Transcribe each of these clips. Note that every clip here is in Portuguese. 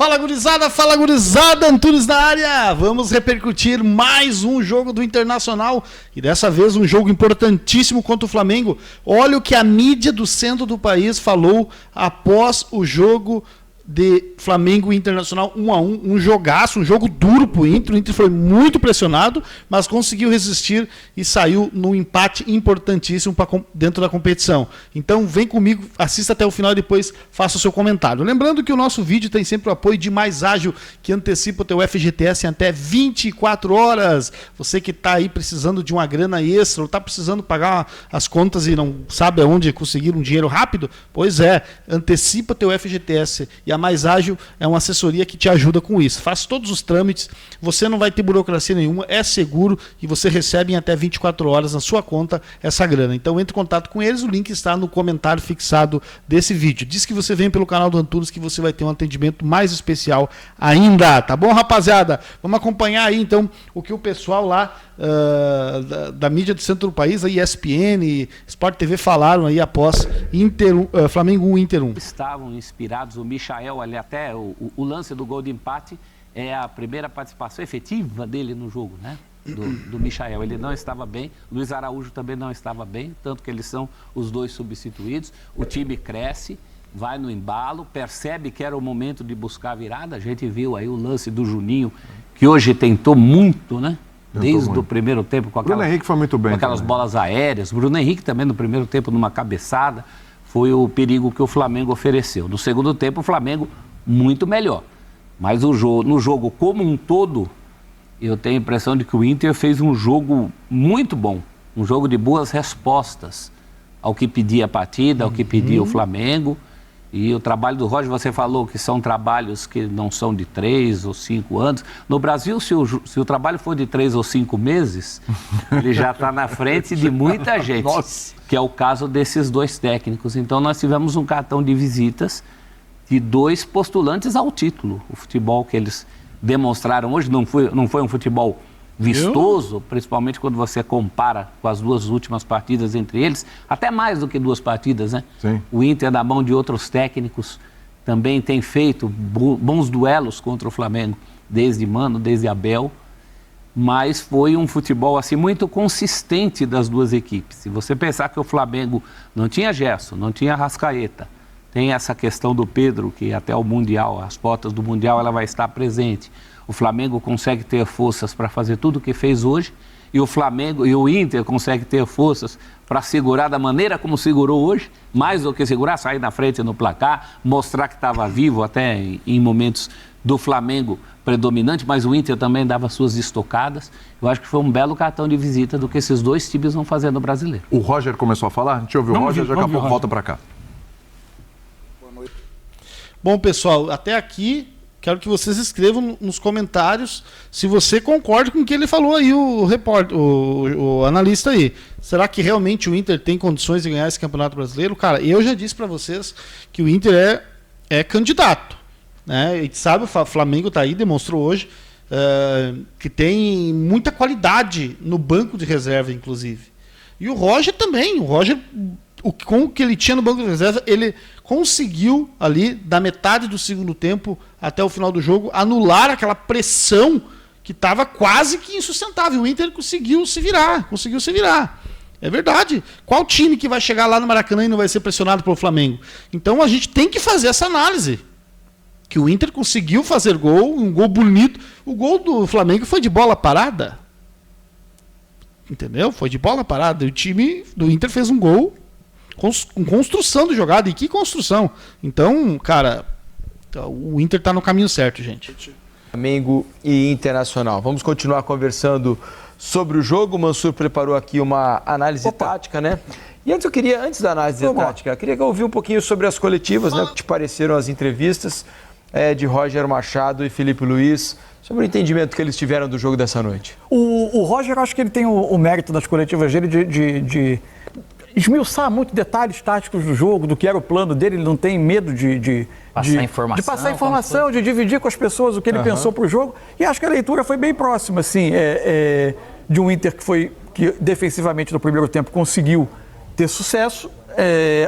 Fala gurizada, Antunes na área. Vamos repercutir mais um jogo do Internacional e dessa vez um jogo importantíssimo contra o Flamengo. Olha o que a mídia do centro do país falou após o jogo de Flamengo e Internacional 1-1, um jogaço, um jogo duro pro Inter. O Inter foi muito pressionado, mas conseguiu resistir e saiu num empate importantíssimo dentro da competição. Então vem comigo, assista até o final e depois faça o seu comentário. Lembrando que o nosso vídeo tem sempre o apoio de Mais Ágil, que antecipa o teu FGTS em até 24 horas. Você que está aí precisando de uma grana extra, ou está precisando pagar as contas e não sabe aonde conseguir um dinheiro rápido, pois é, antecipa teu FGTS. E a Mais Ágil é uma assessoria que te ajuda com isso. Faz todos os trâmites, você não vai ter burocracia nenhuma, é seguro e você recebe em até 24 horas na sua conta essa grana. Então entre em contato com eles, o link está no comentário fixado desse vídeo. Diz que você vem pelo canal do Antunes que você vai ter um atendimento mais especial ainda, tá bom, rapaziada? Vamos acompanhar aí então o que o pessoal lá da mídia do centro do país, a ESPN, Sport TV falaram aí após Flamengo 1, Inter 1. Estavam inspirados, o Michael ali, até o lance do gol de empate é a primeira participação efetiva dele no jogo, né? Do Michael. Ele não estava bem, Luiz Araújo também não estava bem, tanto que eles são os dois substituídos. O time cresce, vai no embalo, percebe que era o momento de buscar a virada. A gente viu aí o lance do Juninho, que hoje tentou muito, né? Desde o primeiro tempo com aquelas, Bruno Henrique foi muito bem, com aquelas bolas aéreas. Bruno Henrique também no primeiro tempo numa cabeçada. Foi o perigo que o Flamengo ofereceu. No segundo tempo o Flamengo muito melhor. Mas no jogo como um todo, eu tenho a impressão de que o Inter fez um jogo muito bom. Um jogo de boas respostas ao que pedia a partida, ao que pedia o Flamengo. E o trabalho do Roger, você falou que são trabalhos que não são de 3 ou 5 anos. No Brasil, se o trabalho for de 3 ou 5 meses, ele já está na frente de muita gente. Nossa. Que é o caso desses dois técnicos. Então, nós tivemos um cartão de visitas de dois postulantes ao título. O futebol que eles demonstraram hoje não foi um futebol vistoso, principalmente quando você compara com as duas últimas partidas entre eles, até mais do que 2 partidas, né? Sim. O Inter, na mão de outros técnicos, também tem feito bons duelos contra o Flamengo, desde Mano, desde Abel, mas foi um futebol assim muito consistente das duas equipes. Se você pensar que o Flamengo não tinha Gerson, não tinha Arrascaeta, tem essa questão do Pedro, que até o Mundial, as portas do Mundial, ela vai estar presente. O Flamengo consegue ter forças para fazer tudo o que fez hoje e o Inter consegue ter forças para segurar da maneira como segurou hoje, mais do que segurar, sair na frente no placar, mostrar que estava vivo até em momentos do Flamengo predominante, mas o Inter também dava suas estocadas. Eu acho que foi um belo cartão de visita do que esses dois times vão fazer no Brasileiro. O Roger começou a falar? A gente ouviu o Roger, daqui a pouco volta para cá. Boa noite. Bom, pessoal, até aqui quero que vocês escrevam nos comentários se você concorda com o que ele falou aí, o analista aí. Será que realmente o Inter tem condições de ganhar esse Campeonato Brasileiro? Cara, eu já disse para vocês que o Inter é candidato, né? E sabe, o Flamengo está aí, demonstrou hoje que tem muita qualidade no banco de reserva, inclusive. E o Roger também. O Roger, com o que ele tinha no banco de reserva, ele conseguiu ali, da metade do segundo tempo até o final do jogo, anular aquela pressão que estava quase que insustentável. O Inter conseguiu se virar. É verdade. Qual time que vai chegar lá no Maracanã e não vai ser pressionado pelo Flamengo? Então a gente tem que fazer essa análise. Que o Inter conseguiu fazer gol, um gol bonito. O gol do Flamengo foi de bola parada. Entendeu? Foi de bola parada. O time do Inter fez um gol com construção de jogada. E que construção! Então, cara, o Inter tá no caminho certo, gente. Flamengo e Internacional. Vamos continuar conversando sobre o jogo. O Mansur preparou aqui uma análise tática, né? E antes da análise tática, eu queria ouvir um pouquinho sobre as coletivas, né? O que te pareceram as entrevistas de Roger Machado e Felipe Luiz, sobre o entendimento que eles tiveram do jogo dessa noite. O Roger, acho que ele tem o mérito das coletivas dele de esmiuçar muito detalhes táticos do jogo, do que era o plano dele. Ele não tem medo de passar informação, de dividir com as pessoas o que ele pensou para o jogo. E acho que a leitura foi bem próxima, assim, de um Inter que defensivamente no primeiro tempo conseguiu ter sucesso,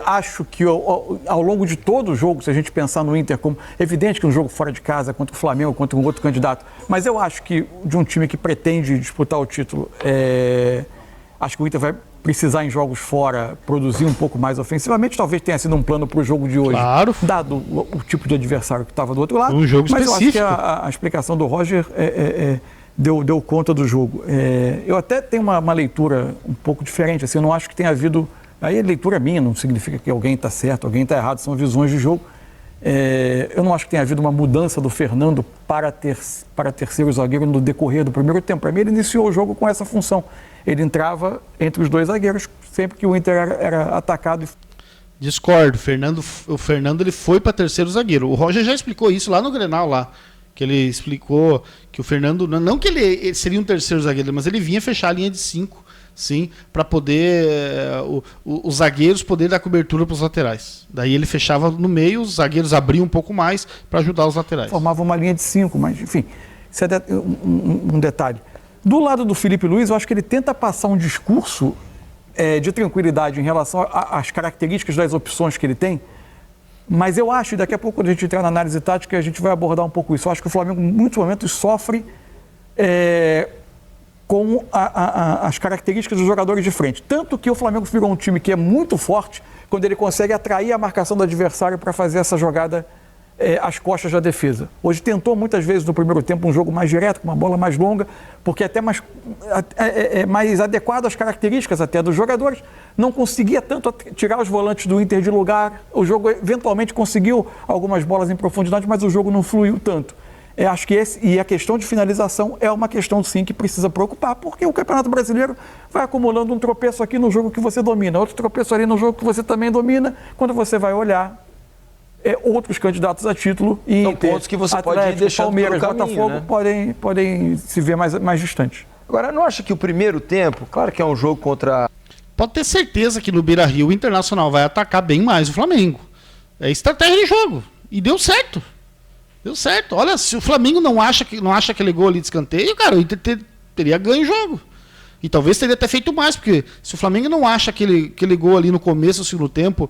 acho que ao longo de todo o jogo, se a gente pensar no Inter como... Evidente que um jogo fora de casa, contra o Flamengo, contra um outro candidato, mas eu acho que de um time que pretende disputar o título, acho que o Inter vai precisar em jogos fora produzir um pouco mais ofensivamente. Talvez tenha sido um plano para o jogo de hoje, claro, dado o tipo de adversário que estava do outro lado. Um jogo mas específico. Eu acho que a explicação do Roger deu conta do jogo. Eu até tenho uma leitura um pouco diferente. Assim, eu não acho que tenha havido... Aí a leitura minha, não significa que alguém está certo, alguém está errado, são visões de jogo. Eu não acho que tenha havido uma mudança do Fernando para terceiro zagueiro no decorrer do primeiro tempo. Para mim, ele iniciou o jogo com essa função. Ele entrava entre os dois zagueiros sempre que o Inter era atacado. Discordo. O Fernando ele foi para terceiro zagueiro. O Roger já explicou isso lá no Grenal, lá. Que ele explicou que o Fernando... Não que ele seria um terceiro zagueiro, mas ele vinha fechar a linha de 5, sim, para poder... os zagueiros poderem dar cobertura para os laterais. Daí ele fechava no meio, os zagueiros abriam um pouco mais para ajudar os laterais. Formava uma linha de 5, mas enfim, isso é um detalhe. Do lado do Felipe Luiz, eu acho que ele tenta passar um discurso de tranquilidade em relação às características das opções que ele tem, mas eu acho, e daqui a pouco quando a gente entrar na análise tática, a gente vai abordar um pouco isso. Eu acho que o Flamengo, em muitos momentos, sofre com as características dos jogadores de frente. Tanto que o Flamengo virou um time que é muito forte quando ele consegue atrair a marcação do adversário para fazer essa jogada às costas da defesa. Hoje tentou muitas vezes no primeiro tempo um jogo mais direto, com uma bola mais longa, porque até mais adequado às características até dos jogadores. Não conseguia tanto tirar os volantes do Inter de lugar. O jogo eventualmente conseguiu algumas bolas em profundidade, mas o jogo não fluiu tanto. Acho que e a questão de finalização é uma questão, sim, que precisa preocupar, porque o Campeonato Brasileiro vai acumulando um tropeço aqui no jogo que você domina, outro tropeço ali no jogo que você também domina. Quando você vai olhar outros candidatos a título e são pontos que você Atlético, pode ir deixando Palmeiras, pelo caminho, Botafogo, né? podem se ver mais distantes. Agora, não acha que o primeiro tempo, claro que é um jogo contra... Pode ter certeza que no Beira-Rio o Internacional vai atacar bem mais o Flamengo. É estratégia de jogo. E deu certo. Deu certo. Olha, se o Flamengo não acha aquele gol ali de escanteio, cara, o Inter teria ganho o jogo. E talvez teria até feito mais, porque se o Flamengo não acha aquele gol ali no começo do segundo tempo,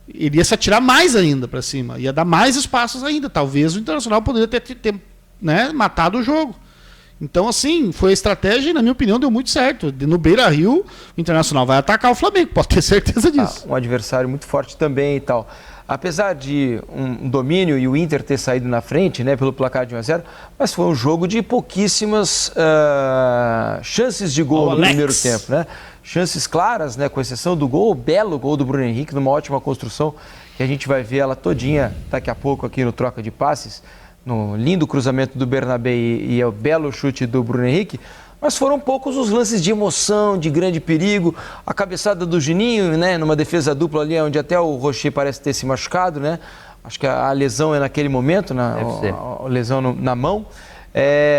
ele ia se atirar mais ainda para cima. Ia dar mais espaços ainda. Talvez o Internacional poderia ter matado o jogo. Então, assim, foi a estratégia e, na minha opinião, deu muito certo. No Beira-Rio, o Internacional vai atacar o Flamengo, pode ter certeza disso. Um adversário muito forte também e tal. Apesar de um domínio e o Inter ter saído na frente, né, pelo placar de 1-0, mas foi um jogo de pouquíssimas chances de gol no primeiro tempo, né? Chances claras, né, com exceção do gol, o belo gol do Bruno Henrique, numa ótima construção, que a gente vai ver ela todinha daqui a pouco aqui no Troca de Passes, no lindo cruzamento do Bernabé e o belo chute do Bruno Henrique. Mas foram poucos os lances de emoção, de grande perigo. A cabeçada do Juninho, né, numa defesa dupla ali, onde até o Rocher parece ter se machucado, né? Acho que a lesão é naquele momento, a lesão na mão.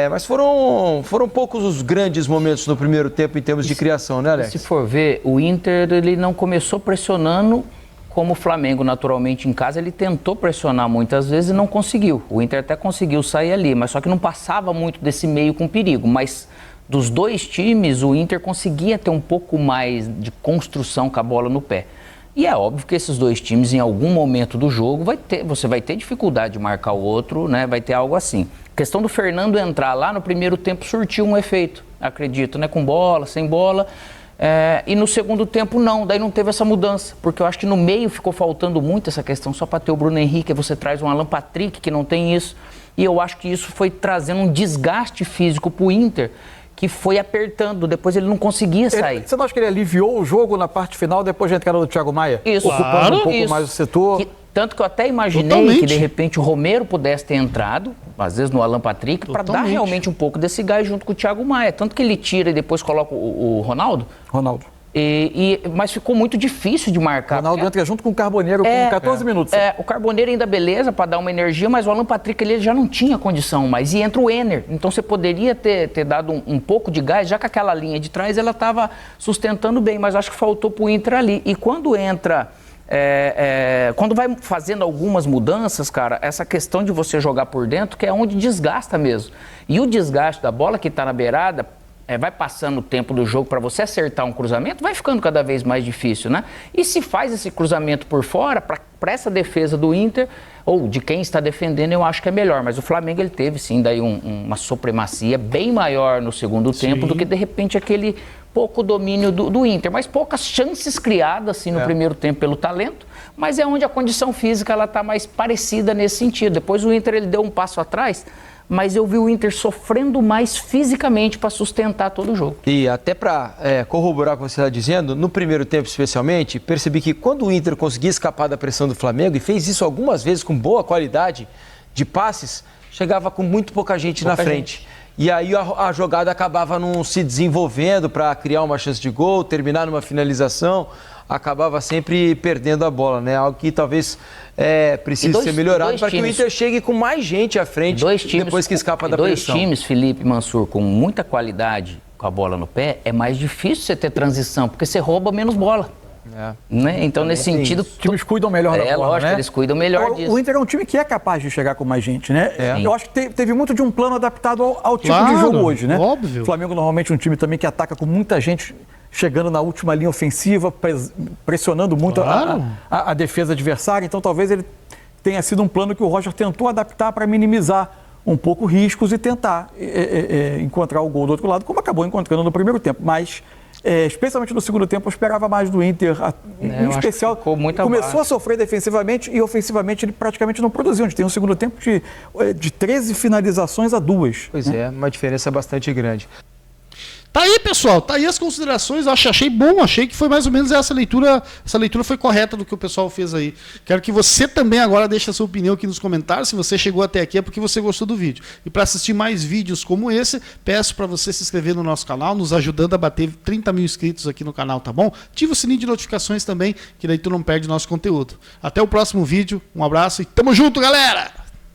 Mas foram poucos os grandes momentos no primeiro tempo em termos de criação, né, Alex? Se for ver, o Inter ele não começou pressionando como o Flamengo naturalmente em casa, ele tentou pressionar muitas vezes e não conseguiu. O Inter até conseguiu sair ali, mas só que não passava muito desse meio com perigo. Mas dos dois times, o Inter conseguia ter um pouco mais de construção com a bola no pé. E é óbvio que esses dois times, em algum momento do jogo, você vai ter dificuldade de marcar o outro, né? Vai ter algo assim. A questão do Fernando entrar lá no primeiro tempo surtiu um efeito, acredito, né? Com bola, sem bola. E no segundo tempo não, daí não teve essa mudança, porque eu acho que no meio ficou faltando muito essa questão, só para ter o Bruno Henrique, você traz um Alan Patrick que não tem isso, e eu acho que isso foi trazendo um desgaste físico para o Inter, que foi apertando, depois ele não conseguia sair. Você não acha que ele aliviou o jogo na parte final depois da entrada do Thiago Maia? Isso. Ocupando um pouco mais o setor? Tanto que eu até imaginei que de repente o Romero pudesse ter entrado, às vezes no Alan Patrick, para dar realmente um pouco desse gás junto com o Thiago Maia. Tanto que ele tira e depois coloca o Ronaldo. Mas ficou muito difícil de marcar. O Ronaldo entra junto com o Carboneiro com 14 minutos. O Carboneiro ainda beleza para dar uma energia, mas o Alan Patrick ele já não tinha condição mais. E entra o Enner. Então você poderia ter dado um pouco de gás, já que aquela linha de trás ela estava sustentando bem, mas acho que faltou para o Inter ali. E quando entra... quando vai fazendo algumas mudanças, cara, essa questão de você jogar por dentro, que é onde desgasta mesmo. E o desgaste da bola que está na beirada, vai passando o tempo do jogo para você acertar um cruzamento, vai ficando cada vez mais difícil, né? E se faz esse cruzamento por fora, para essa defesa do Inter, ou de quem está defendendo, eu acho que é melhor. Mas o Flamengo, ele teve sim daí uma supremacia bem maior no segundo tempo do que de repente aquele pouco domínio do Inter. Mas poucas chances criadas assim, no primeiro tempo pelo talento, mas é onde a condição física ela está mais parecida nesse sentido. Depois o Inter ele deu um passo atrás, mas eu vi o Inter sofrendo mais fisicamente para sustentar todo o jogo. E até para corroborar o que você está dizendo, no primeiro tempo especialmente, percebi que quando o Inter conseguia escapar da pressão do Flamengo, e fez isso algumas vezes com boa qualidade de passes, chegava com muito pouca gente na frente. E aí a jogada acabava não se desenvolvendo para criar uma chance de gol, terminar numa finalização, acabava sempre perdendo a bola, né? Algo que talvez precise ser melhorado para que o Inter chegue com mais gente à frente depois que escapa da pressão. Dois times, Felipe e Mansur, com muita qualidade com a bola no pé, é mais difícil você ter transição, porque você rouba menos bola. Né? Então, nesse sentido... Os times cuidam melhor da bola, lógico, né? Eles cuidam melhor disso. O Inter é um time que é capaz de chegar com mais gente, né? Eu acho que teve muito de um plano adaptado ao tipo de jogo hoje, né? Óbvio. O Flamengo normalmente é um time também que ataca com muita gente chegando na última linha ofensiva, pressionando muito a defesa adversária. Então, talvez ele tenha sido um plano que o Roger tentou adaptar para minimizar um pouco riscos e tentar encontrar o gol do outro lado, como acabou encontrando no primeiro tempo. Mas, especialmente no segundo tempo, eu esperava mais do Inter. Em especial, começou a sofrer defensivamente e ofensivamente ele praticamente não produziu. A gente tem um segundo tempo de 13 finalizações a 2. Pois é, uma diferença bastante grande. Tá aí, pessoal, tá aí as considerações, achei bom, achei que foi mais ou menos essa leitura foi correta do que o pessoal fez aí. Quero que você também agora deixe a sua opinião aqui nos comentários, se você chegou até aqui é porque você gostou do vídeo. E para assistir mais vídeos como esse, peço para você se inscrever no nosso canal, nos ajudando a bater 30 mil inscritos aqui no canal, tá bom? Ativa o sininho de notificações também, que daí tu não perde nosso conteúdo. Até o próximo vídeo, um abraço e tamo junto, galera!